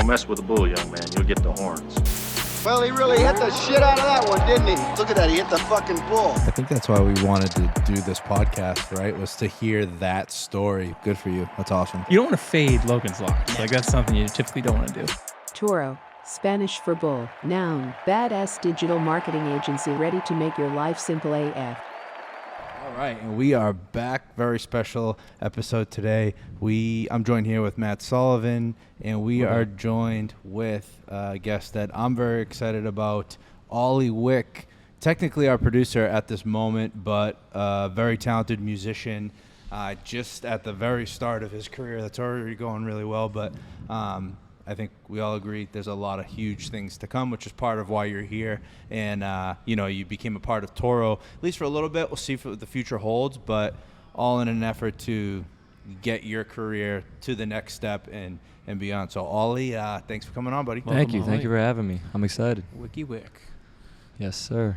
mess with the bull, young man. You'll get the horns. Well, he really hit the shit out of that one, didn't he? Look at that, he hit the fucking bull. I think that's why we wanted to do this podcast, right? Was to hear that story. Good for you. That's awesome. You don't want to fade Logan's locks. Like, that's something you typically don't want to do. Torro, Spanish for bull, noun, badass digital marketing agency ready to make your life simple AF. All right, and we are back. Very special episode today. I'm joined here with Matt Sullivan, and we are joined with a guest that I'm very excited about, Ollie Wick. Technically our producer at this moment, but a very talented musician. Just at the very start of his career, that's already going really well, but I think we all agree there's a lot of huge things to come, which is part of why you're here. And, you became a part of Torro, at least for a little bit. We'll see what the future holds, but all in an effort to get your career to the next step and beyond. So, Ollie, thanks for coming on, buddy. Thank you. Thank you for having me. I'm excited. Wicky Wick. Yes, sir.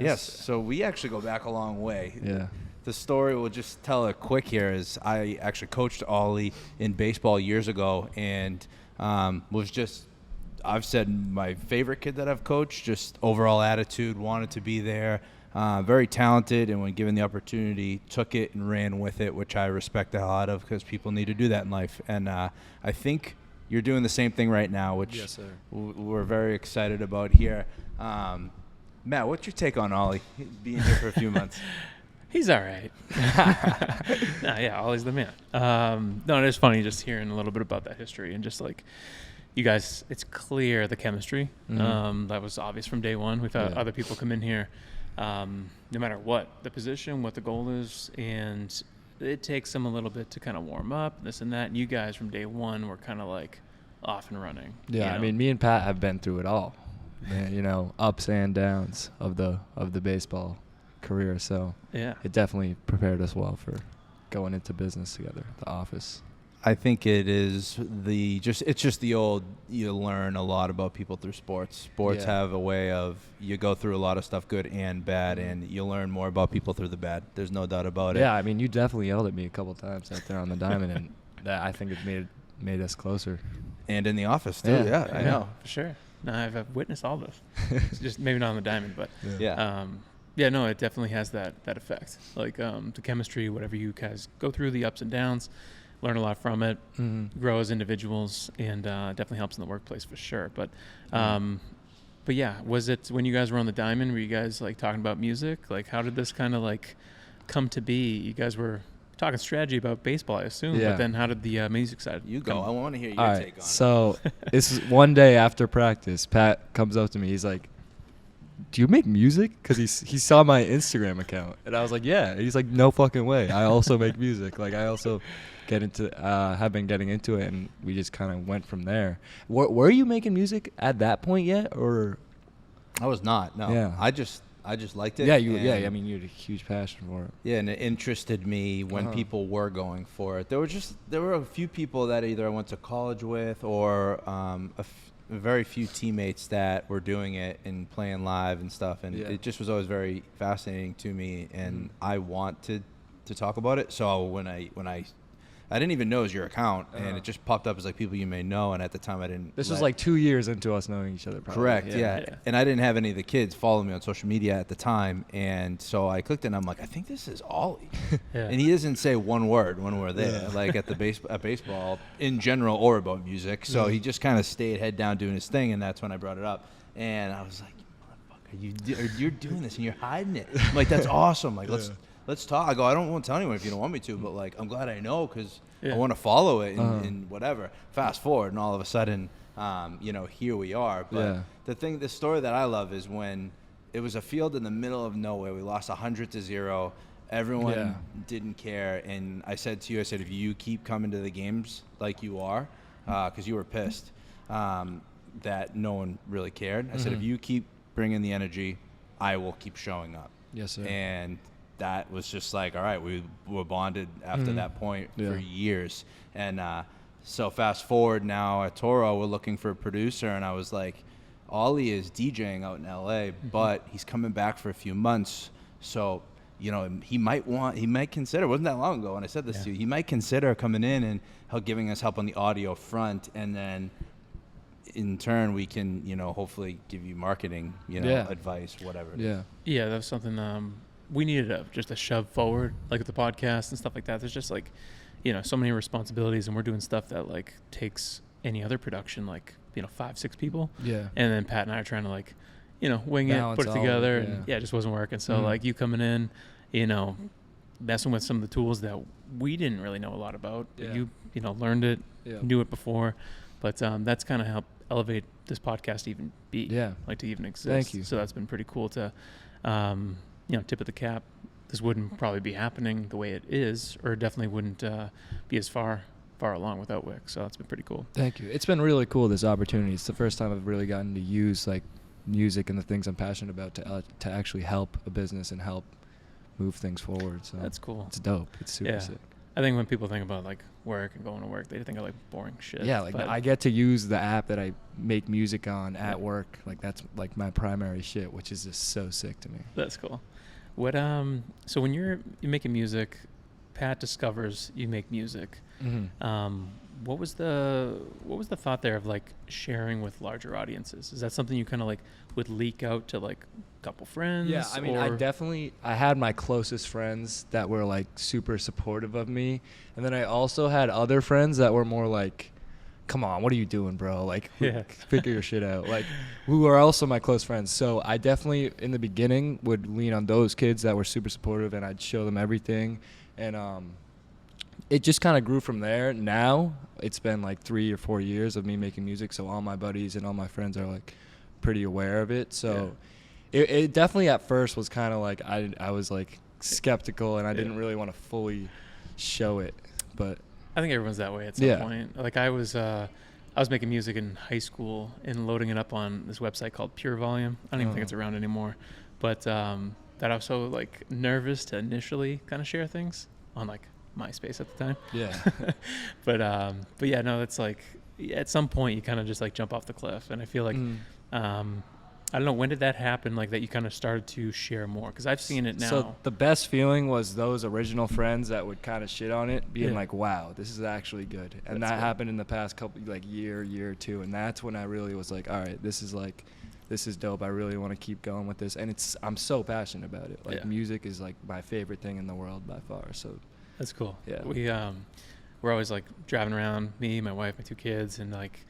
Yes, so we actually go back a long way. Yeah. The story, we'll just tell it quick here, is I actually coached Ollie in baseball years ago, and I've said my favorite kid that I've coached, just overall attitude, wanted to be there, very talented, and when given the opportunity, took it and ran with it, which I respect a lot of because people need to do that in life. And I think you're doing the same thing right now, which yes, sir. We're very excited about here. Matt, what's your take on Ollie being here for a few months? He's all right. Ollie's the man. No, it's funny just hearing a little bit about that history and just like you guys, it's clear the chemistry. That was obvious from day one. We've had other people come in here, no matter what the position, what the goal is, and it takes them a little bit to kind of warm up, this and that. And you guys from day one were kind of like off and running. Yeah, I mean, me and Pat have been through it all, ups and downs of the baseball career, so it definitely prepared us well for going into business together, the office. I think it is it's just the old, you learn a lot about people through sports. Sports have a way of, you go through a lot of stuff, good and bad, and you learn more about people through the bad. There's no doubt about it. Yeah, I mean, you definitely yelled at me a couple times out there on the diamond, and that, I think, it made us closer. And in the office too. Yeah, I know. For sure. No, I've witnessed all this. It's just maybe not on the diamond, but no, it definitely has that effect. Like the chemistry, whatever you guys go through, the ups and downs, learn a lot from it, grow as individuals, and definitely helps in the workplace for sure. But was it when you guys were on the diamond, were you guys like talking about music? Like, how did this kind of like come to be? You guys were talking strategy about baseball, I assume, but then how did the music side go? I want to hear your take on it. So this is one day after practice, Pat comes up to me. He's like, "Do you make music?" Because he saw my Instagram account, and I was like, "Yeah." And he's like, "No fucking way! I also make music. Like, I also have been getting into it," and we just kind of went from there. Were you making music at that point yet, or? I was not. No. Yeah. I just liked it. Yeah, I mean, you had a huge passion for it. Yeah, and it interested me when people were going for it. There were a few people that either I went to college with, or very few teammates that were doing it and playing live and stuff, and it just was always very fascinating to me, and I wanted to talk about it. So when I didn't even know it was your account, and it just popped up as like people you may know, and at the time I didn't. This was like 2 years into us knowing each other, probably. Correct, yeah. And I didn't have any of the kids follow me on social media at the time, and so I clicked it, and I'm like, I think this is Ollie. And he doesn't say one word when we're there, like at baseball in general or about music. So he just kind of stayed head down doing his thing, and that's when I brought it up. And I was like, motherfucker, you're doing this and you're hiding it. I'm like, that's awesome. Like, let's talk. I go, I don't want to tell anyone if you don't want me to, but like, I'm glad I know because I want to follow it and whatever. Fast forward, and all of a sudden, here we are. But the story that I love is when it was a field in the middle of nowhere. We lost 100-0. Everyone didn't care. And I said to you, if you keep coming to the games like you are, because you were pissed that no one really cared. I said, if you keep bringing the energy, I will keep showing up. Yes, sir. And that was just like, all right, we were bonded after that point for years. And so fast forward now at Torro, we're looking for a producer, and I was like, Ollie is DJing out in LA, but he's coming back for a few months. So, he might consider, it wasn't that long ago when I said this to you, he might consider coming in and giving us help on the audio front, and then in turn, we can, hopefully give you marketing, advice, whatever. Yeah, that was something we needed just a shove forward, like with the podcast and stuff like that. There's just like, so many responsibilities, and we're doing stuff that like takes any other production, like 5-6 people. Yeah. And then Pat and I are trying to like, wing Balance it, put it all together, of it, and it just wasn't working. So like you coming in, messing with some of the tools that we didn't really know a lot about. Yeah. You learned it, knew it before, but that's kind of helped elevate this podcast to even be, to even exist. Thank you. So that's been pretty cool to, tip of the cap. This wouldn't probably be happening the way it is, or definitely wouldn't be as far along without Wick. So that's been pretty cool. Thank you. It's been really cool, this opportunity. It's the first time I've really gotten to use like music and the things I'm passionate about to actually help a business and help move things forward. So that's cool. It's dope. It's super sick. I think when people think about like work and going to work, they think of like boring shit. Yeah, like I get to use the app that I make music on at work. Like that's like my primary shit, which is just so sick to me. That's cool. What so when you're making music, Pat discovers you make music. Mm-hmm. What was the thought there of like sharing with larger audiences? Is that something you kind of like would leak out to like a couple friends? Yeah, I mean, I had my closest friends that were like super supportive of me, and then I also had other friends that were more like, come on, what are you doing, bro? Like, figure your shit out. Like, who are also my close friends. So I definitely, in the beginning, would lean on those kids that were super supportive, and I'd show them everything. And it just kind of grew from there. Now, it's been like 3 or 4 years of me making music, so all my buddies and all my friends are like pretty aware of it. So it definitely at first was kind of like I was like skeptical, and I didn't really want to fully show it, but I think everyone's that way at some point. Like I was making music in high school and loading it up on this website called Pure Volume. I don't even think it's around anymore. But that I was so like nervous to initially kind of share things on like MySpace at the time. Yeah. but yeah, no, it's like at some point you kind of just like jump off the cliff, and I feel like I don't know, when did that happen, like that you kind of started to share more? Because I've seen it now. So the best feeling was those original friends that would kind of shit on it, being like, wow, this is actually good. And that happened in the past couple, like year or two. And that's when I really was like, all right, this is dope. I really want to keep going with this. And I'm so passionate about it. Like music is like my favorite thing in the world by far. So that's cool. Yeah. We're always like driving around, me, my wife, my 2 kids, and like,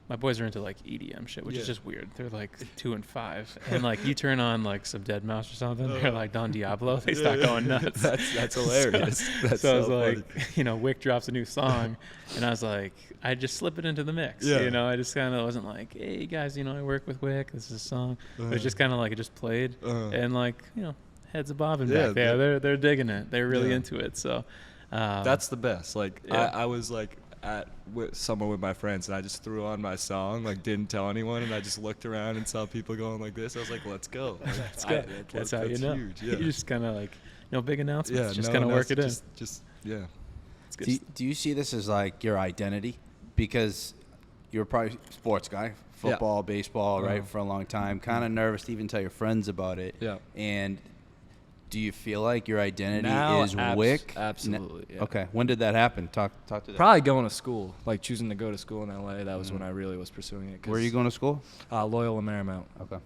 my boys are into like EDM shit, which is just weird. They're like 2 and 5, and like you turn on like some Dead Mouse or something, they're like Don Diablo. They start going nuts. That's hilarious. So I was like, Wick drops a new song, and I was like, I just slip it into the mix. I just kind of wasn't like, hey guys, I work with Wick. This is a song. But it's just kind of like it just played, and like heads are bobbing back there. They're digging it. They're really into it. So that's the best. Like I was like somewhere with my friends, and I just threw on my song, like didn't tell anyone, and I just looked around and saw people going like this. I was like, let's go. Like, let's go. That's how you know. Huge, You just kind of like no big announcements, just kind of work it in. Just It's good. Do you see this as like your identity? Because you're probably a sports guy, football, baseball, right, for a long time, kind of nervous to even tell your friends about it. And do you feel like your identity is Wick? Absolutely. Yeah. Okay. When did that happen? Talk to that. Probably going to school, like choosing to go to school in LA. That was when I really was pursuing it. Where are you going to school? Loyola Marymount. Okay.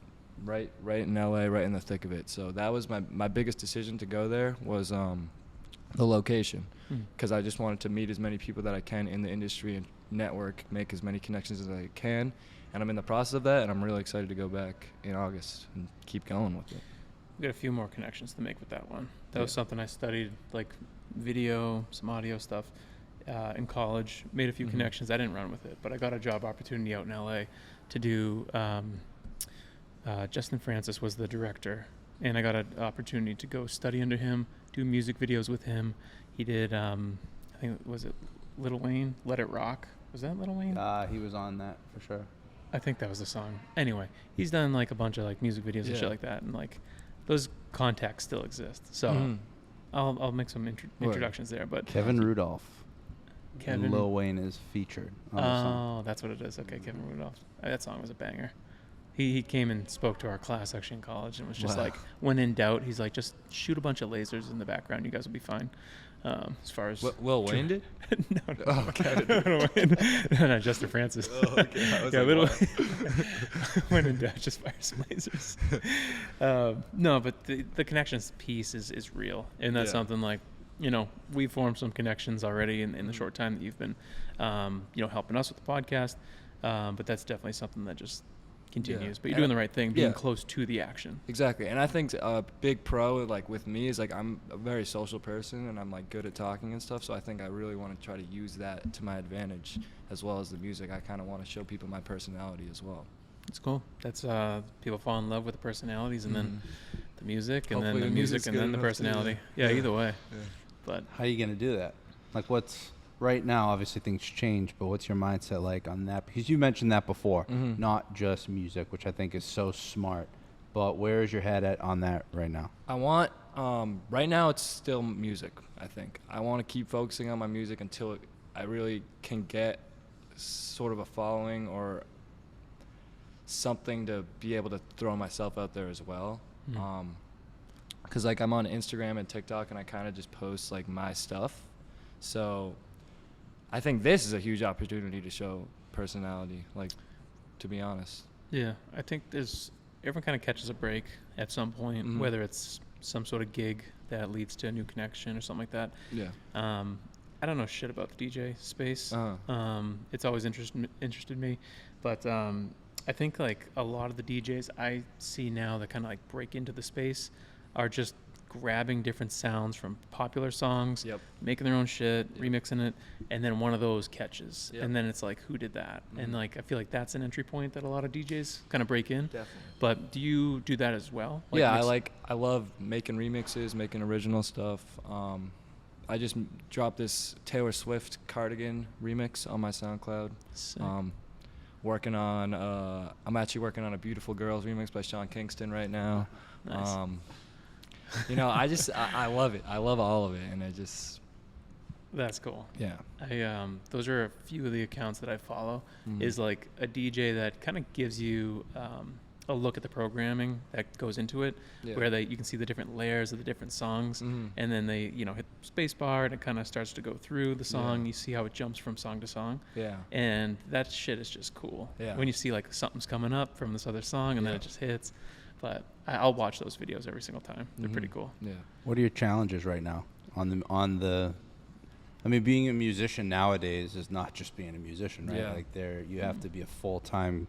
Right in LA, right in the thick of it. So that was my biggest decision to go there was the location, because I just wanted to meet as many people that I can in the industry and network, make as many connections as I can. And I'm in the process of that, and I'm really excited to go back in August and keep going with it. Got a few more connections to make with that one. That was something I studied, like video, some audio stuff, in college. Made a few connections. I didn't run with it, but I got a job opportunity out in LA to do. Justin Francis was the director, and I got an opportunity to go study under him, do music videos with him. He did, I think, was it Lil Wayne? Let It Rock. Was that Lil Wayne? He was on that for sure. I think that was the song. Anyway, he's done like a bunch of like music videos and shit like that, and like those contacts still exist. So I'll make some introductions there. But Kevin Rudolph. And Lil Wayne is featured on the song. That's what it is. Okay, Kevin Rudolph. That song was a banger. He came and spoke to our class actually in college, and was just like, when in doubt, he's like, just shoot a bunch of lasers in the background. You guys will be fine. As far as Will Wayne did? no, Oh, okay. no, Justin Francis. Oh, okay. I was Yeah, like, little what? when in doubt, just fire some lasers. No, but the connections piece is real, and that's Yeah. something like, we've formed some connections already in the short time that you've been, helping us with the podcast. But that's definitely something that just continues. But you're doing the right thing, being close to the action. Exactly. And I think a big pro, like, with me is, like, I'm a very social person, and I'm, like, good at talking and stuff. So I think I really want to try to use that to my advantage, as well as the music. I kind of want to show people my personality as well. It's cool. That's people fall in love with the personalities, and then the music, and Hopefully then the the music, music's and good then the enough too, personality. yeah. Yeah, either way. Yeah. But How are you going to do that? Like, what's right now? Obviously, things change, but what's your mindset like on that? Because you mentioned that before, not just music, which I think is so smart. But where is your head at on that right now? I want, right now it's still music, I think. I want to keep focusing on my music until I really can get sort of a following or something to be able to throw myself out there as well. Because, like, I'm on Instagram and TikTok, and I kind of just post, like, my stuff. So I think this is a huge opportunity to show personality, like, to be honest. yeah, I think everyone kind of catches a break at some point, whether it's some sort of gig that leads to a new connection or something like that. Yeah. I don't know shit about the DJ space. It's always interested me, but I think, like, a lot of the DJs I see now that kind of, like, break into the space are just grabbing different sounds from popular songs, making their own shit, remixing it, and then one of those catches, and then it's like, who did that? And, like, I feel like that's an entry point that a lot of DJs kind of break in. Definitely. But do you do that as well? Like, Yeah, I love making remixes, making original stuff. I just dropped this Taylor Swift Cardigan remix on my SoundCloud. Sick. Working on I'm actually working on a Beautiful Girls remix by Sean Kingston right now. Nice. I love it. I love all of it, and That's cool. yeah. Those are a few of the accounts that I follow. Is like a DJ that kind of gives you a look at the programming that goes into it, where you can see the different layers of the different songs, and then they hit space bar, and it kind of starts to go through the song. You see how it jumps from song to song. Yeah. And that shit is just cool. Yeah. When you see, like, something's coming up from this other song, and then it just hits. But I'll watch those videos every single time. They're pretty cool. Yeah. What are your challenges right now on the? I mean, being a musician nowadays is not just being a musician, right? Yeah. Like, you have to be a full-time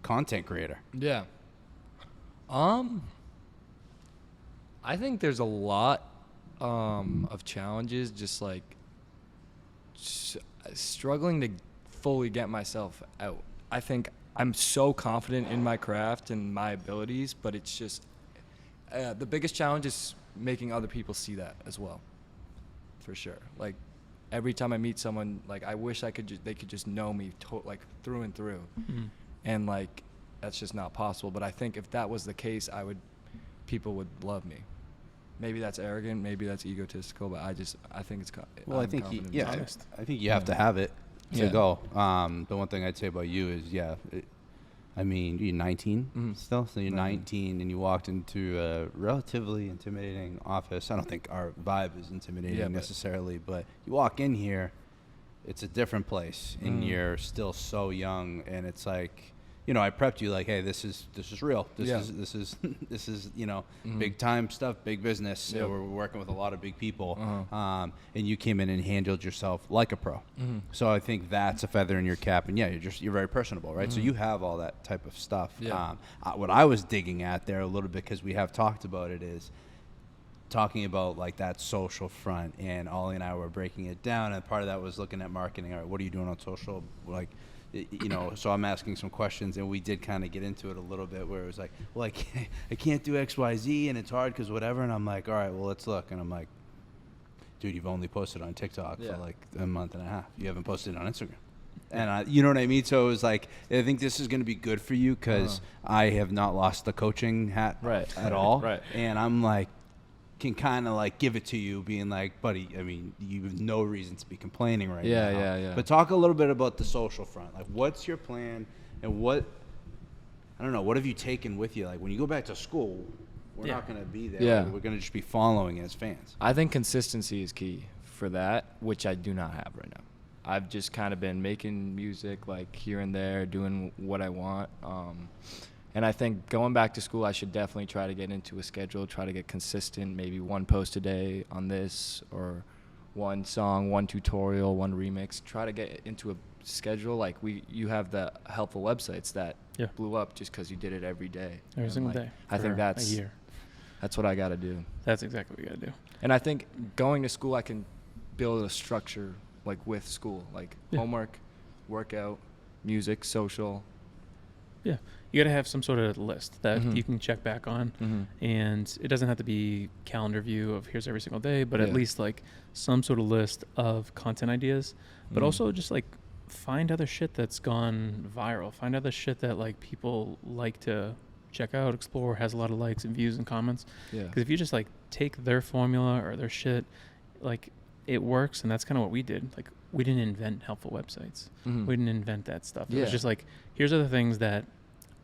content creator. Yeah. I think there's a lot of challenges, just like struggling to fully get myself out. I think I'm so confident in my craft and my abilities, but it's just the biggest challenge is making other people see that as well, for sure. Like, every time I meet someone, like, I wish they could just know me like through and through, and, like, that's just not possible. But I think if that was the case, people would love me. Maybe that's arrogant, maybe that's egotistical, but I think it's. Well, I'm I think confident. I think you have to have it to go. The one thing I'd say about you is, I mean, you're 19 still, so you're 19 and you walked into a relatively intimidating office. I don't think our vibe is intimidating necessarily, but you walk in here, it's a different place, and you're still so young, and it's like, I prepped you like, hey, this is real. This is big time stuff, big business. Yep. We're working with a lot of big people, and you came in and handled yourself like a pro. So I think that's a feather in your cap, and you're very personable, right? So you have all that type of stuff. Yeah. What I was digging at there a little bit, because we have talked about it, is talking about, like, that social front, and Ollie and I were breaking it down, and part of that was looking at marketing. All right, what are you doing on social? Like, so I'm asking some questions, and we did kind of get into it a little bit, where it was like, well, I can't do X, Y, Z, and it's hard because whatever. And I'm like, all right, well, let's look. And I'm like, dude, you've only posted on TikTok for like a month and a half. You haven't posted it on Instagram. And you know what I mean? So it was like, I think this is going to be good for you, because I have not lost the coaching hat at all. Right. And I'm like, can kind of like give it to you, being like, buddy, I mean, you have no reason to be complaining right now. Yeah. But talk a little bit about the social front. Like, what's your plan, and what have you taken with you? Like, when you go back to school, we're not going to be there. Yeah. We're going to just be following as fans. I think consistency is key for that, which I do not have right now. I've just kind of been making music like here and there, doing what I want. And I think going back to school, I should definitely try to get into a schedule, try to get consistent, maybe one post a day on this, or one song, one tutorial, one remix. Try to get into a schedule. Like you have the helpful websites that blew up just because you did it every day. Every single day. I think a year. That's what I got to do. That's exactly what you got to do. And I think going to school, I can build a structure like with school, like homework, workout, music, social. Yeah, you got to have some sort of list that you can check back on, and it doesn't have to be calendar view of here's every single day, but at least like some sort of list of content ideas, but also just like find other shit that's gone viral, find other shit that like people like to check out, explore, has a lot of likes and views and comments. Yeah. Because if you just like take their formula or their shit, like it works, and that's kind of what we did. Like we didn't invent helpful websites. We didn't invent that stuff. It was just like, here's other things that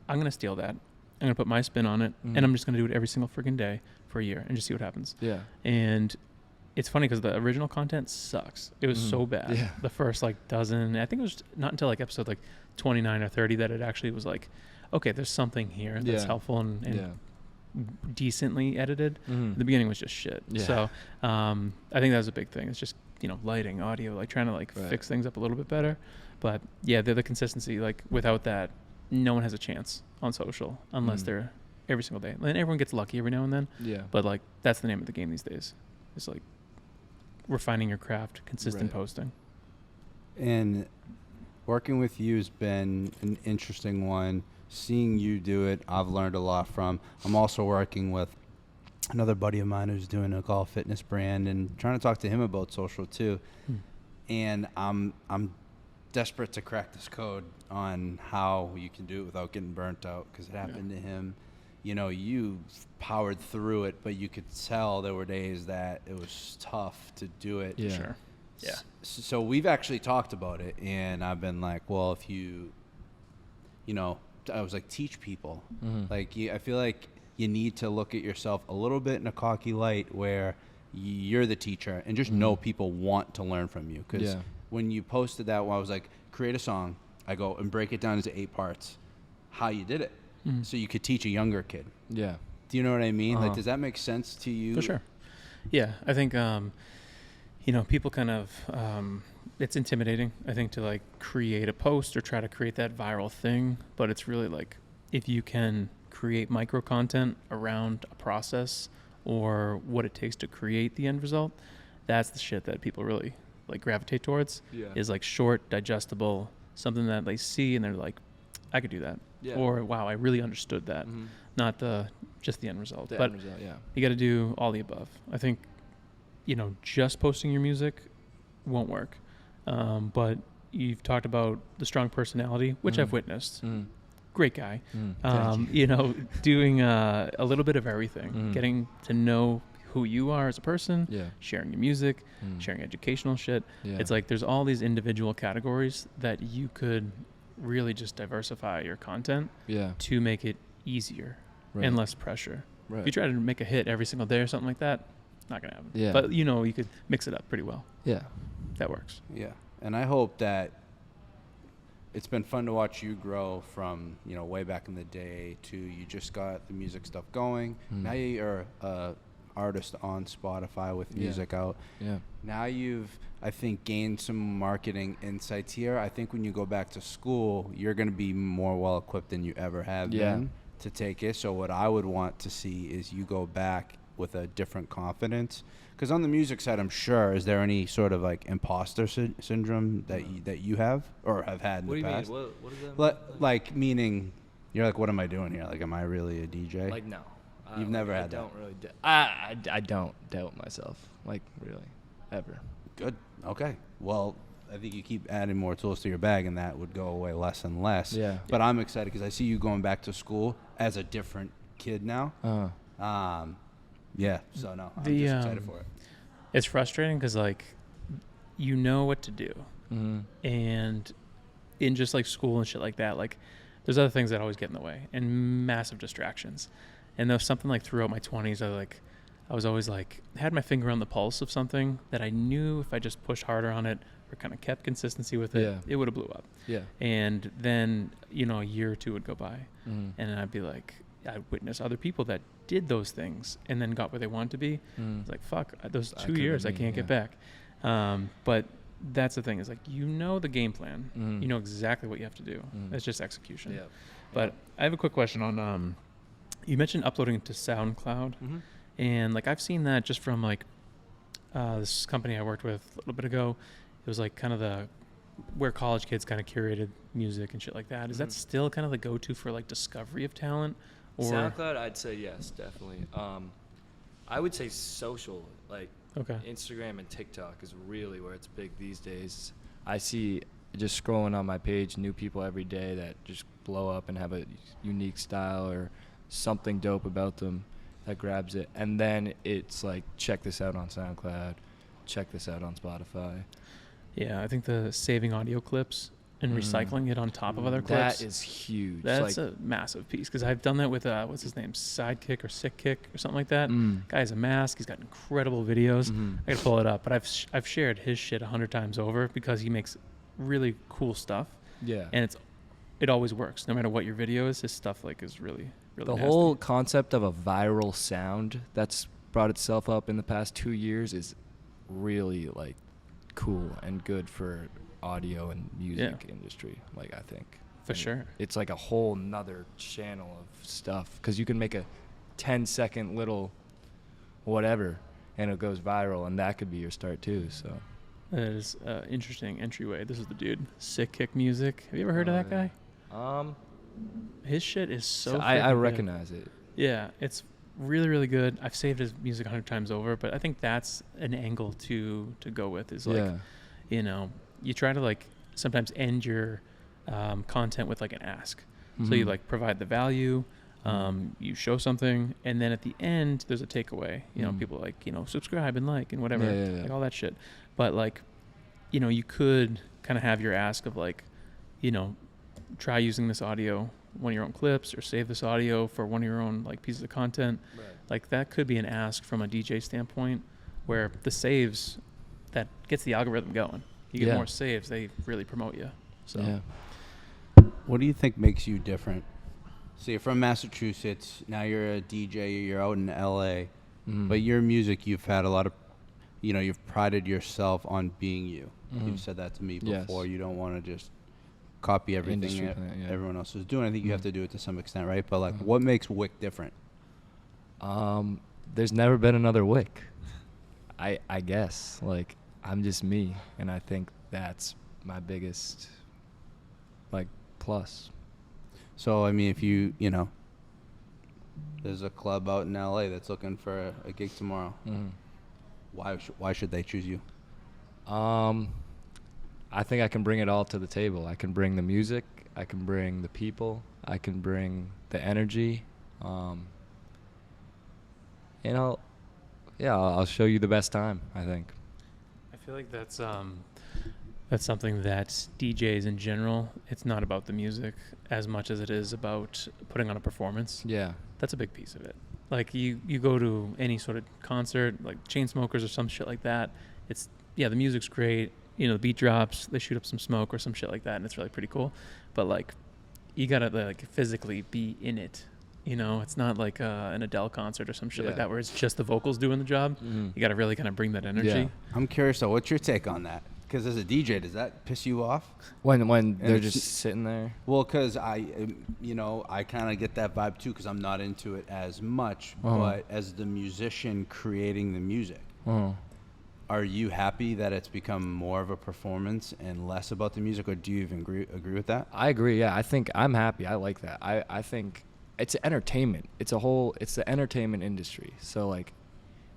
I'm going to steal that. I'm going to put my spin on it, and I'm just going to do it every single freaking day for a year and just see what happens. Yeah. And it's funny because the original content sucks. It was so bad. Yeah. The first like dozen, I think it was not until like episode like 29 or 30 that it actually was like, okay, there's something here that's helpful and decently edited. The beginning was just shit. Yeah. So I think that was a big thing. It's just, lighting, audio, like trying to like fix things up a little bit better. But yeah, the consistency, like without that, no one has a chance on social unless they're every single day. And everyone gets lucky every now and then. Yeah. But like that's the name of the game these days. It's like refining your craft, consistent posting. And working with you has been an interesting one. Seeing you do it, I've learned a lot from. I'm also working with another buddy of mine who's doing a golf fitness brand and trying to talk to him about social too. And I'm desperate to crack this code on how you can do it without getting burnt out, because it happened to him. You powered through it, but you could tell there were days that it was tough to do it. Yeah. Sure. Yeah. So we've actually talked about it, and I've been like, well, if I was like, teach people. Like, I feel like you need to look at yourself a little bit in a cocky light where you're the teacher and just know people want to learn from you. Because when you posted that, I was like, create a song. I go and break it down into 8 parts, how you did it. So you could teach a younger kid. Yeah. Do you know what I mean? Like, does that make sense to you? For sure. Yeah. I think, people kind of, it's intimidating, I think, to like create a post or try to create that viral thing. But it's really like, if you can create micro content around a process or what it takes to create the end result, that's the shit that people really like gravitate towards. Is like short, digestible, something that they see and they're like, I could do that. Or wow, I really understood that. Not just the end result. You got to do all the above. I think, just posting your music won't work. But you've talked about the strong personality, which I've witnessed. Great guy. Doing a little bit of everything, getting to know who you are as a person, sharing your music, sharing educational shit. It's like there's all these individual categories that you could really just diversify your content to make it easier and less pressure. If you try to make a hit every single day or something like that, not going to happen. But, you could mix it up pretty well. Yeah. That works. Yeah. And I hope that it's been fun to watch you grow from, way back in the day to you just got the music stuff going. Now you're a artist on Spotify with music out. Yeah. Now you've, I think, gained some marketing insights here. I think when you go back to school, you're going to be more well equipped than you ever have been to take it. So what I would want to see is you go back with a different confidence. Because on the music side, I'm sure, is there any sort of like imposter syndrome that you have or have had in the past? What do you mean? What does that mean? Like meaning, you're like, what am I doing here? Like, am I really a DJ? Like, no. You've never had that? I don't really. I don't doubt myself. Like, really, ever. Good. Okay. Well, I think you keep adding more tools to your bag, and that would go away less and less. Yeah. But I'm excited because I see you going back to school as a different kid now. Yeah. So no, I'm just excited for it. It's frustrating because like, you know what to do, and in just like school and shit like that, like, there's other things that always get in the way and massive distractions. And there was something like throughout my 20s, I I was always like, had my finger on the pulse of something that I knew if I just pushed harder on it or kind of kept consistency with it, it would have blew up. Yeah. And then, you know, a year or two would go by, and then I'd be like, I'd witness other people that did those things and then got where they wanted to be. It's like, fuck, those 2 years I can't get back. But that's the thing, is like, you know the game plan. You know exactly what you have to do. It's just execution. Yeah. But I have a quick question on, you mentioned uploading to SoundCloud. And like, I've seen that just from like this company I worked with a little bit ago. It was like kind of where college kids kind of curated music and shit like that. Is that still kind of the go-to for like discovery of talent? Or SoundCloud, I'd say yes, definitely. I would say social, like Instagram and TikTok is really where it's big these days. I see just scrolling on my page new people every day that just blow up and have a unique style or something dope about them that grabs it. And then it's like, check this out on SoundCloud, check this out on Spotify. Yeah, I think the saving audio clips and recycling it on top of other clips. That is huge. That's like a massive piece, because I've done that with, what's his name, Sidekick or Sick Kick or something like that. Guy has a mask. He's got incredible videos. I got to pull it up. But I've shared his shit 100 times over because he makes really cool stuff. Yeah. And it always works. No matter what your video is, his stuff like is really, really The nasty. whole concept of a viral sound that's brought itself up in the past 2 years is really like cool and good for audio and music industry, like, I think for sure it's like a whole nother channel of stuff, because you can make a 10-second little whatever and it goes viral, and that could be your start too. So that is interesting entryway. This is the dude, Sick Kick Music. Have you ever heard of that guy? His shit is so I recognize it. Yeah, it's really, really good. I've saved his music 100 times over, but I think that's an angle to go with, is like, you know, you try to like sometimes end your content with like an ask. So you like provide the value, you show something, and then at the end there's a takeaway. You know, people like, you know, subscribe and like and whatever, like all that shit. But like, you know, you could kind of have your ask of like, you know, try using this audio, one of your own clips, or save this audio for one of your own like pieces of content. Like that could be an ask from a DJ standpoint, where the saves, that gets the algorithm going. You get more saves, they really promote you. So what do you think makes you different? So you're from Massachusetts, now you're a DJ, you're out in LA, but your music, you've had a lot of, you know, you've prided yourself on being you. You've said that to me before. You don't want to just copy everything everyone else is doing. I think you have to do it to some extent, right? But like, what makes Wick different? There's never been another Wick. I guess, like, I'm just me, and I think that's my biggest like plus. So I mean, if you know, there's a club out in LA that's looking for a gig tomorrow, why should they choose you? I think I can bring it all to the table. I can bring the music, I can bring the people, I can bring the energy, and I'll show you the best time, I think. I feel like that's something that DJs in general, it's not about the music as much as it is about putting on a performance. Yeah. That's a big piece of it. Like you go to any sort of concert, like Chainsmokers or some shit like that, it's, the music's great, you know, the beat drops, they shoot up some smoke or some shit like that, and it's really pretty cool. But like, you gotta like physically be in it. You know, it's not like an Adele concert or some shit like that where it's just the vocals doing the job. You got to really kind of bring that energy. Yeah. I'm curious, though, what's your take on that? Because as a DJ, does that piss you off? When they're just sitting there? Well, because I kind of get that vibe, too, because I'm not into it as much. But as the musician creating the music, are you happy that it's become more of a performance and less about the music, or do you even agree with that? I agree, yeah. I think I'm happy. I like that. I think it's entertainment. It's the entertainment industry. So like,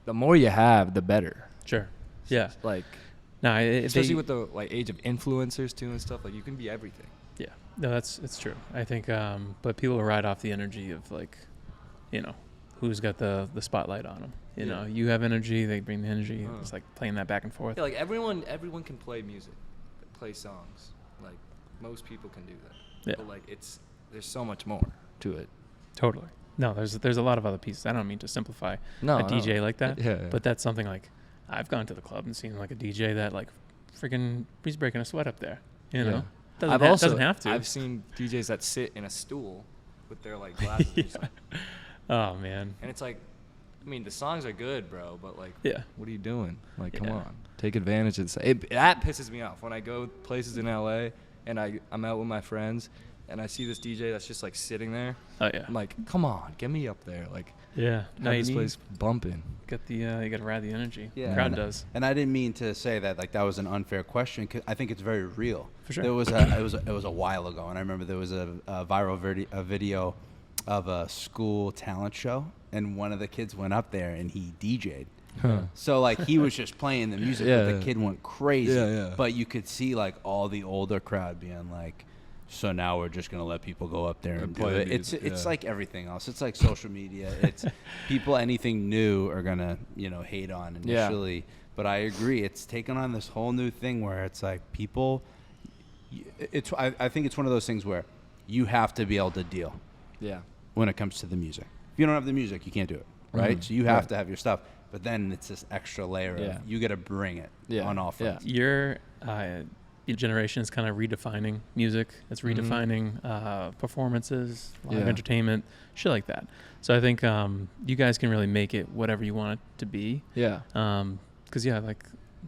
the more you have, the better. Sure. Yeah. Like, no, especially with the like age of influencers too and stuff. Like, you can be everything. Yeah. No, it's true. I think, but people ride off the energy of like, you know, who's got the spotlight on them. You know, you have energy, they bring the energy. It's like playing that back and forth. Yeah, like everyone can play music, play songs. Like most people can do that. Yeah. But like there's so much more to it. Totally. No, there's a lot of other pieces. I don't mean to simplify No, a DJ like that. Yeah. But that's something like I've gone to the club and seen like a DJ that like freaking he's breaking a sweat up there. You know, doesn't have to. I've seen DJs that sit in a stool with their like glasses. Yeah. Just like, Oh man. and it's like, I mean, the songs are good, bro, but like, Yeah. what are you doing? Like, come Yeah. on, take advantage of this. That pisses me off when I go places in LA and I'm out with my friends and I see this DJ that's just like sitting there. Oh yeah. I'm like, come on, get me up there. Like, Yeah. No, have you this need place bumping. get the you got to ride the energy. Yeah, The crowd and, does. And I didn't mean to say that like that was an unfair question. 'Cause I think it's very real. For sure. There was it was a while ago, and I remember there was a viral video of a school talent show, and one of the kids went up there and he DJ'd. Huh. So like he was just playing the music, Yeah, but the yeah. kid went crazy. Yeah, yeah. But you could see like all the older crowd being like, so now we're just gonna let people go up there and do play it. It's music, yeah. like everything else. It's like social media. It's people, anything new are gonna hate on Yeah. initially. But I agree, it's taken on this whole new thing where it's like people. I think it's one of those things where you have to be able to deal Yeah. when it comes to the music. If you don't have the music, you can't do it, right? Mhm. So you have Right. to have your stuff. But then it's this extra layer Yeah. of you got to bring it Yeah. on all Yeah. fronts. Your generation is kind of redefining music. It's redefining performances, live Yeah. entertainment, shit like that. So I think you guys can really make it whatever you want it to be. Yeah. Because like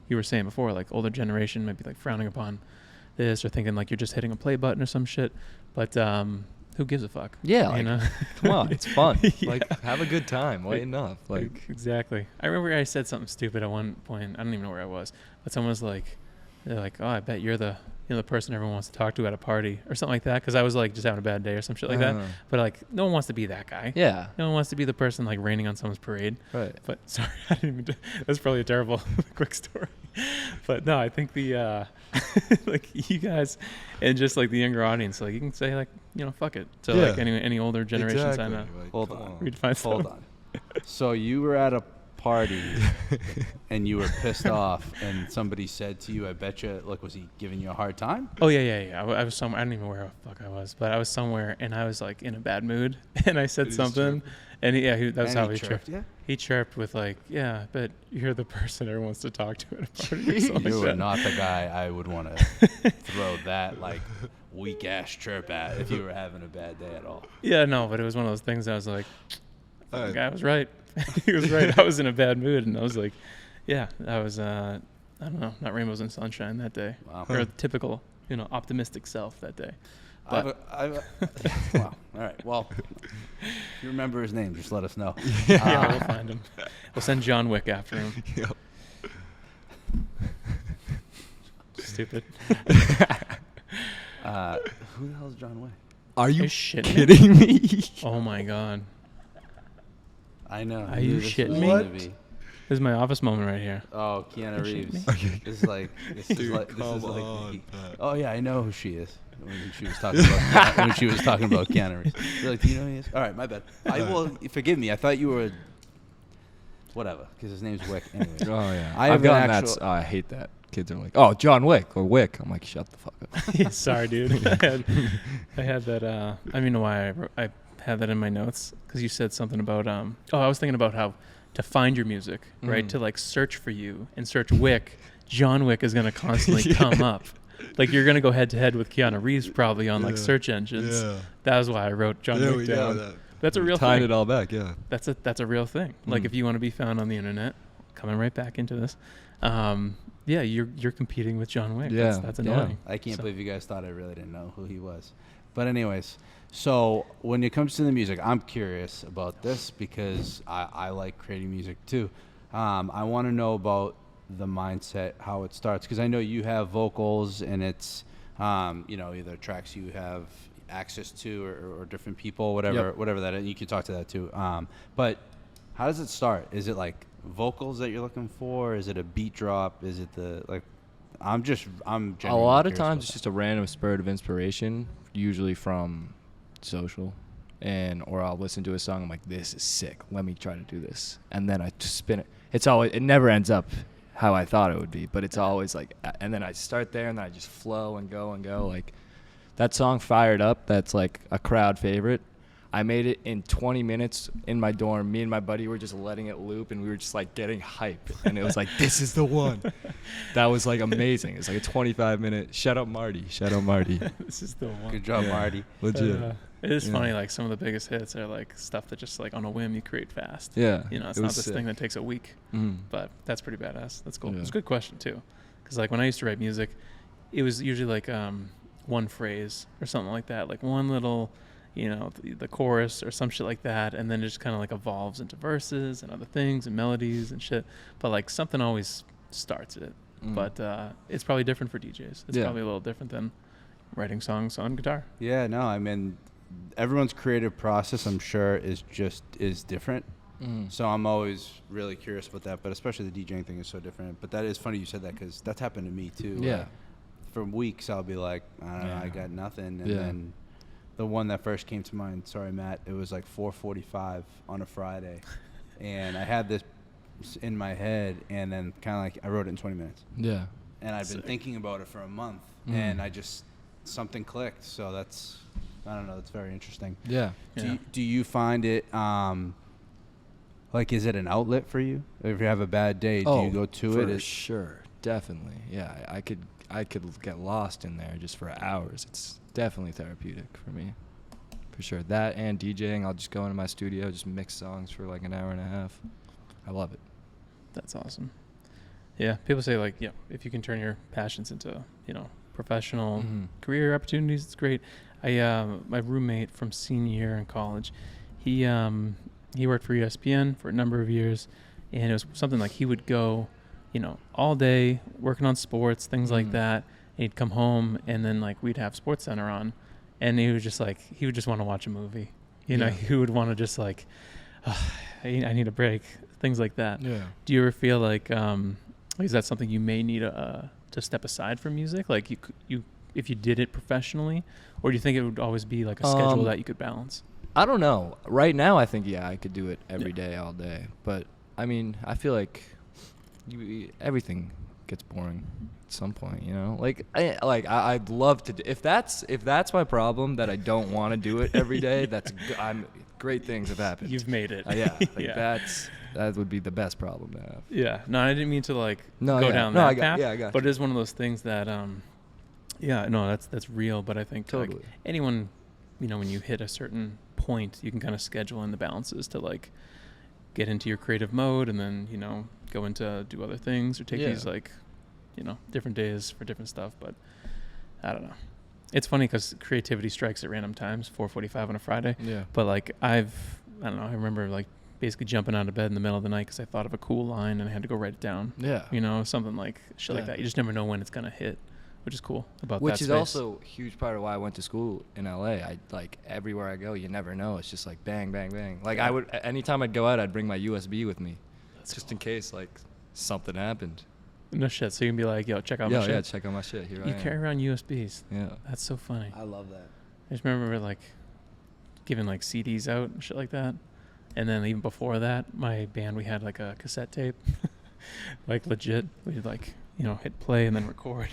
you were saying before, like older generation might be like frowning upon this or thinking like you're just hitting a play button or some shit. But who gives a fuck? Yeah, You like, know? Come on, it's fun. Yeah. Like, have a good time. Wait enough. Like, Exactly. I remember I said something stupid at one point. I don't even know where I was, but someone was like, they're like, oh, I bet you're the the person everyone wants to talk to at a party or something like that. Because I was like just having a bad day or some shit like that. But like no one wants to be that guy. Yeah. No one wants to be the person like raining on someone's parade. Right. But sorry, I didn't even that's probably a terrible quick story. But no, I think the like you guys and just like the younger audience, like you can say like, fuck it. So Yeah. like any older generations I know. Like, Hold come on. Redefine stuff. Hold on. So you were at a party and you were pissed off and somebody said to you, I bet you, look, was he giving you a hard time? Oh yeah. I was somewhere. I don't even know where the fuck I was, but I was somewhere and I was like in a bad mood and I said something, and that's how he chirped. Yeah. He chirped with like, yeah, but you're the person everyone wants to talk to at a party. Or something You like were that. not the guy I would want to throw that like weak ass chirp at if you were having a bad day at all. Yeah, no, but it was one of those things. I was like, the Alright. guy was right. He was right. I was in a bad mood, and I was like, yeah, I was. I don't know, not rainbows and sunshine that day, Wow. or typical, optimistic self that day. But Wow. All right. Well, if you remember his name, just let us know. yeah, we'll find him. We'll send John Wick after him. Yep. Stupid. Who the hell is John Wick? Are you Are you shitting kidding me? Oh my god, I know. Are you shitting me? Be. this is my office moment right here. Oh, Keanu Are you Reeves. shitting me? This is like Dude, this come is like on, Pat. oh yeah, I know who she is. When she was talking about when she was talking about Keanu Reeves. You're like, do you know who he is? All right, my bad. I will forgive me. I thought you were whatever because his name's Wick. Anyway. Oh yeah. I have I've gotten an that. actual- I hate that. Kids are like, oh, John Wick or Wick. I'm like, shut the fuck up. Yeah, sorry, dude. I had that. I don't even know why I had that in my notes because you said something about. I was thinking about how to find your music, right? Mm. To like search for you and search Wick. John Wick is gonna constantly come up. Like you're gonna go head to head with Keanu Reeves probably on like search engines. Yeah. That was why I wrote John Wick down. That's a real Tying thing. it all back. Yeah. That's a real thing. Like Mm. if you want to be found on the internet, coming right back into this. Yeah, you're competing with John Wick. Yeah, That's yeah. annoying. I can't So- believe you guys thought I really didn't know who he was. But anyways, so when it comes to the music, I'm curious about this because I like creating music too. I want to know about the mindset, how it starts, because I know you have vocals and it's, either tracks you have access to or different people, whatever that is. You can talk to that too. But how does it start? Is it like vocals that you're looking for? Is it a beat drop? Is it I'm A genuinely lot of curious times about it's just a random spurt of inspiration, usually from social, or I'll listen to a song. I'm like, this is sick. Let me try to do this, and then I just spin it. It never ends up how I thought it would be, but it's always like, and then I start there, and then I just flow and go. Like that song "Fired Up," that's like a crowd favorite. I made it in 20 minutes in my dorm. Me and my buddy were just letting it loop, and we were just like getting hype. And it was like, this is the one. That was like amazing. It's like a 25-minute. Shout out Marty. This is the one. Good job, Marty. Legit. It is funny, like some of the biggest hits are like stuff that just like on a whim you create fast. Yeah. You know, it's it not was this sick. thing that takes a week. But that's pretty badass. That's cool. Yeah. It's a good question too, because like when I used to write music, it was usually like one phrase or something like that, like one little, you know, the chorus or some shit like that, and then it just kind of like evolves into verses and other things and melodies and shit. But like something always starts it. But it's probably different for DJs. It's probably a little different than writing songs on guitar. Yeah, no, I mean, everyone's creative process, I'm sure, is different. So I'm always really curious about that, but especially the DJing thing is so different. But that is funny you said that, because that's happened to me too. Yeah. Like, for weeks I'll be like, I don't know, I got nothing, and Yeah. then the one that first came to mind, sorry Matt, it was like 4:45 on a Friday, and I had this in my head, and then kind of like I wrote it in 20 minutes. Yeah. And I've been thinking about it for a month, and I just, something clicked. So that's, I don't know, that's very interesting. Yeah. Do you find it, like, is it an outlet for you? If you have a bad day, do you go to it? For sure. Definitely. Yeah. I could get lost in there just for hours. It's definitely therapeutic for me. For sure. That and DJing, I'll just go into my studio, just mix songs for like an hour and a half. I love it. That's awesome. Yeah, people say like, yeah, if you can turn your passions into, you know, professional career opportunities, it's great. My roommate from senior year in college, he worked for ESPN for a number of years, and it was something like he would go, you know, all day working on sports, things like that. And he'd come home, and then like we'd have Sports Center on, and he would just want to watch a movie. You know, he would want to just like, I need a break, things like that. Yeah. Do you ever feel like, is that something you may need to step aside from music? Like you if you did it professionally, or do you think it would always be like a schedule that you could balance? I don't know. Right now, I think, I could do it every day, all day. But, I mean, I feel like everything gets boring at some point, you know? I'd love to if that's my problem, that I don't want to do it every day, great things have happened. You've made it. That would be the best problem to have. Yeah. No, I didn't mean to like No, go yeah. down No, that I got- path. yeah, I got but you. it is one of those things that, that's real. But I think Totally. like anyone, you know, when you hit a certain point, you can kind of schedule in the balances to like get into your creative mode, and then, you know, go into do other things, or take these like, you know, different days for different stuff. But I don't know. It's funny because creativity strikes at random times, 4:45 on a Friday. Yeah. But like I don't know. I remember like basically jumping out of bed in the middle of the night because I thought of a cool line and I had to go write it down. Yeah. You know, something like shit like that. You just never know when it's gonna hit, which is cool about that. Which is space. also a huge part of why I went to school in LA. I like everywhere I go, you never know. It's just like bang, bang, bang. Like I would, anytime I'd go out, I'd bring my USB with me, just in case like something happened. No shit. So you can be like, yo, check out my shit. Yeah, check out my shit. Here I am. You carry around USBs. Yeah. That's so funny. I love that. I just remember like giving like CDs out and shit like that. And then even before that, my band, we had like a cassette tape, like legit. We'd like, you know, hit play and then record.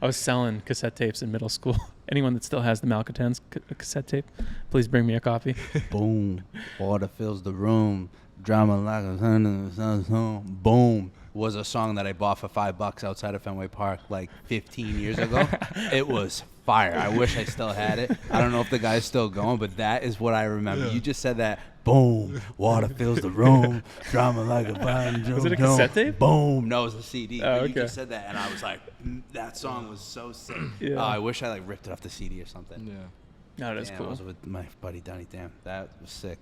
I was selling cassette tapes in middle school. Anyone that still has the Malcontents cassette tape, please bring me a copy. Boom. Water fills the room. Drama like a boom. Was a song that I bought for $5 outside of Fenway Park like 15 years ago. It was fire. I wish I still had it. I don't know if the guy's still going, but that is what I remember. You just said that. Boom. Water fills the room. Drama like a fire. Was it a cassette tape? Boom. No, it was a CD. Oh, but you okay. just said that, and I was like, that song was so sick. Yeah. I wish I like ripped it off the CD or something. Yeah. No, that's Damn, cool. I was with my buddy Donnie. Damn, that was sick.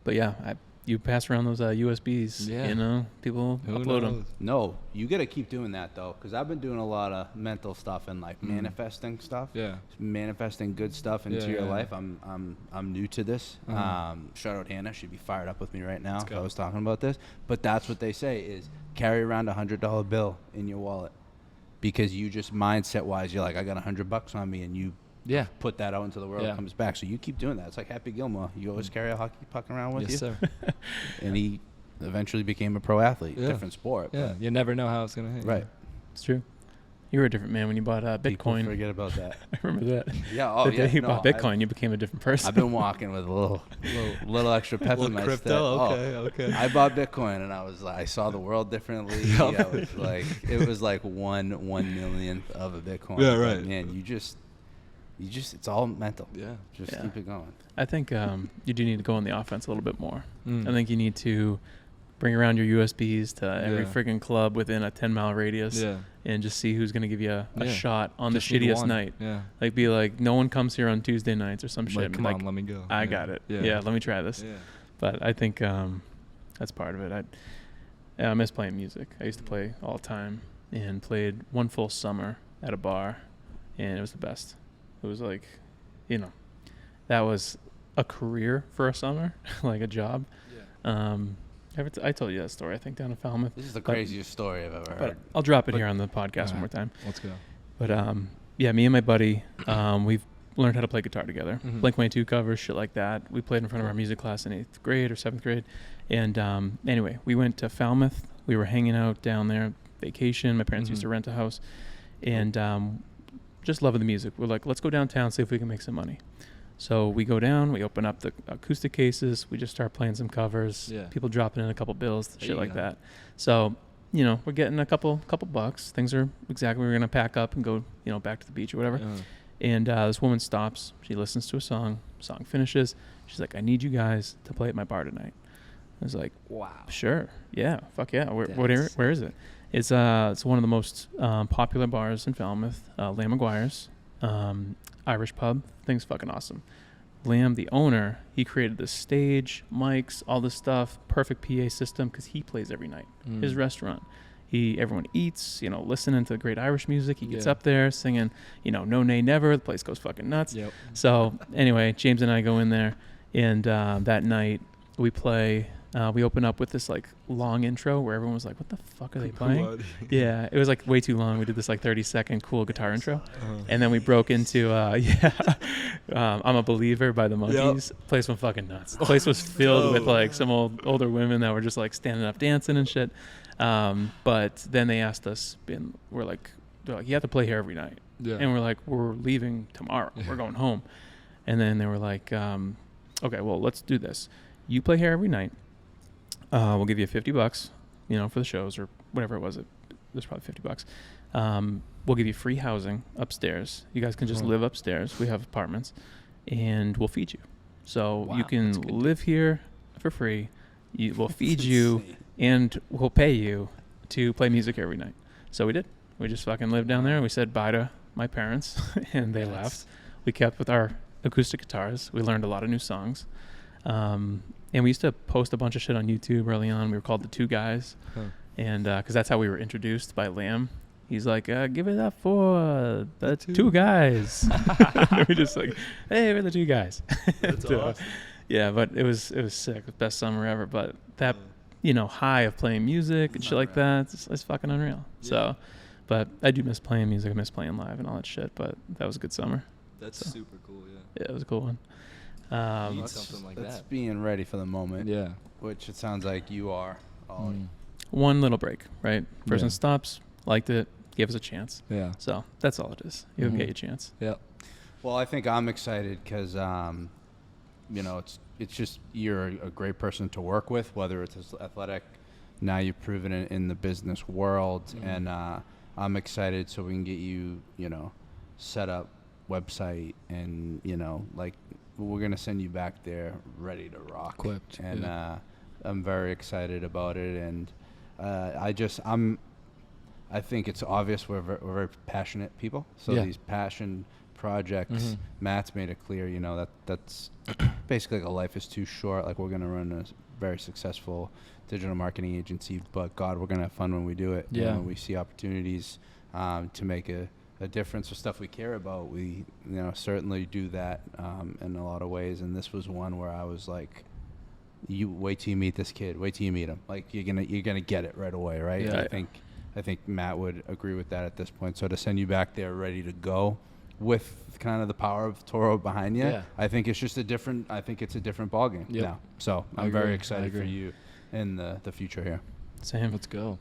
But yeah, you pass around those USBs. Yeah. You know, people upload them. No, you got to keep doing that, though, because I've been doing a lot of mental stuff and, like, manifesting stuff. Yeah. Manifesting good stuff into your life. I'm new to this. Uh-huh. Shout out Hannah. She'd be fired up with me right now if go. I was talking about this. But that's what they say is carry around $100 bill in your wallet, because you just mindset-wise, you're like, I got $100 on me, and you put that out into the world. It comes back. So you keep doing that. It's like Happy Gilmore. You always carry a hockey puck around with you. Yes, sir. And he eventually became a pro athlete. Yeah. Different sport. Yeah. You never know how it's gonna hit. Right. It's true. You were a different man when you bought People Bitcoin. forget about that. I remember that. Yeah. Oh, The day yeah. you no, bought Bitcoin, you became a different person. I've been walking with a little extra pep in my step. crypto. Okay. I bought Bitcoin and I was like, I saw the world differently. Yup. I was like, it was like 1/1,000,000th of a Bitcoin. Yeah, But right. man, you just, it's all mental. Yeah. Just Yeah. keep it going. I think you do need to go on the offense a little bit more. Mm. I think you need to bring around your USBs to every Yeah. friggin' club within a 10-mile radius Yeah. and just see who's going to give you a Yeah. shot on Just the need shittiest one. night. Yeah. Like, be like, no one comes here on Tuesday nights or some shit. Like, And come like, on, let me go. I Yeah. got it. Yeah. Yeah, let me try this. Yeah. But I think that's part of it. I miss playing music. I used to play all the time and played one full summer at a bar, and it was the best. It was like, that was a career for a summer, like a job. Yeah. I told you that story, I think, down in Falmouth. This is the But- craziest story I've ever But heard. I'll drop it But- here on the podcast one Alright. more time. Let's go. But yeah, me and my buddy, we've learned how to play guitar together. Mhm. Blink-182 covers, shit like that. We played in front of our music class in 8th grade or 7th grade. And anyway, we went to Falmouth. We were hanging out down there, vacation. My parents used to Mhm. rent a house. And just loving the music. We're like, let's go downtown, see if we can make some money. So we go down, we open up the acoustic cases, we just start playing some covers. Yeah. People dropping in a couple bills, There shit you like go. that. So, we're getting a couple bucks. Things are exactly, we're going to pack up and go, back to the beach or whatever. Uh, And this woman stops. She listens to a song. Song finishes. She's like, I need you guys to play at my bar tonight. I was like, Wow. sure. Yeah. Fuck yeah. Where That's- is it? It's one of the most popular bars in Falmouth, Lamb McGuire's, Irish pub. Thing's fucking awesome. Lamb, the owner, he created the stage, mics, all this stuff, perfect PA system because he plays every night. His Mm. restaurant. Everyone eats, listening to great Irish music. He gets Yeah. up there singing, No Nay Never. The place goes fucking nuts. Yep. So anyway, James and I go in there, and that night we play. We open up with this like long intro where everyone was like, "What the fuck are they playing?" Yeah, it was like way too long. We did this like 30-second cool guitar intro, and then we broke into "I'm a Believer" by the Monkees. Place went fucking nuts. The place was filled with like some older women that were just like standing up dancing and shit. But then they asked us, and they're like, "You have to play here every night." Yeah. And we're like, "We're leaving tomorrow. We're going home." And then they were like, "Okay, well, let's do this. You play here every night. We'll give you $50, for the shows or whatever it was. It was probably $50. We'll give you free housing upstairs. You guys can just live upstairs. We have apartments, and we'll feed you. So you can live here for free. We'll feed you, and we'll pay you to play music every night." So we did. We just fucking lived down there. We said bye to my parents, and they left. We kept with our acoustic guitars. We learned a lot of new songs. And we used to post a bunch of shit on YouTube early on. We were called the Two Guys. And because that's how we were introduced by Lamb. He's like, give it up for the two guys. We just like, hey, we're the two guys. That's awesome. Yeah, but it was sick. It was best summer ever. But that, high of playing music and shit like that, it's fucking unreal. Yeah. So, but I do miss playing music. I miss playing live and all that shit. But that was a good summer. That's So. super cool. Yeah. Yeah, it was a cool one. Need something like That's that. being ready for the moment. Yeah. Which it sounds like you are. Mm. One little break, right? Person Yeah. stops, liked it, gave us a chance. Yeah. So that's all it is. You'll Mhm. get your chance. Yeah. Well, I think I'm excited because, it's just you're a great person to work with, whether it's athletic. Now you've proven it in the business world, and I'm excited so we can get you, set up website, and we're gonna send you back there ready to rock, Equipped, and yeah. I'm very excited about it, and I think it's obvious we're very passionate people. So Yeah. these passion projects, Mhm. Matt's made it clear, that's basically like a life is too short. Like we're gonna run a very successful digital marketing agency, but God, we're gonna have fun when we do it. Yeah. And when we see opportunities to make a difference for stuff we care about, we certainly do that in a lot of ways. And this was one where I was like, you wait till you meet this kid, wait till you meet him. Like you're gonna get it right away, right? Yeah. I think Matt would agree with that at this point. So to send you back there ready to go with kind of the power of Torro behind you, Yeah. I think it's a different ballgame Yep. now. So I I'm very agree. excited I for agree. you in the future here. Same. Let's go.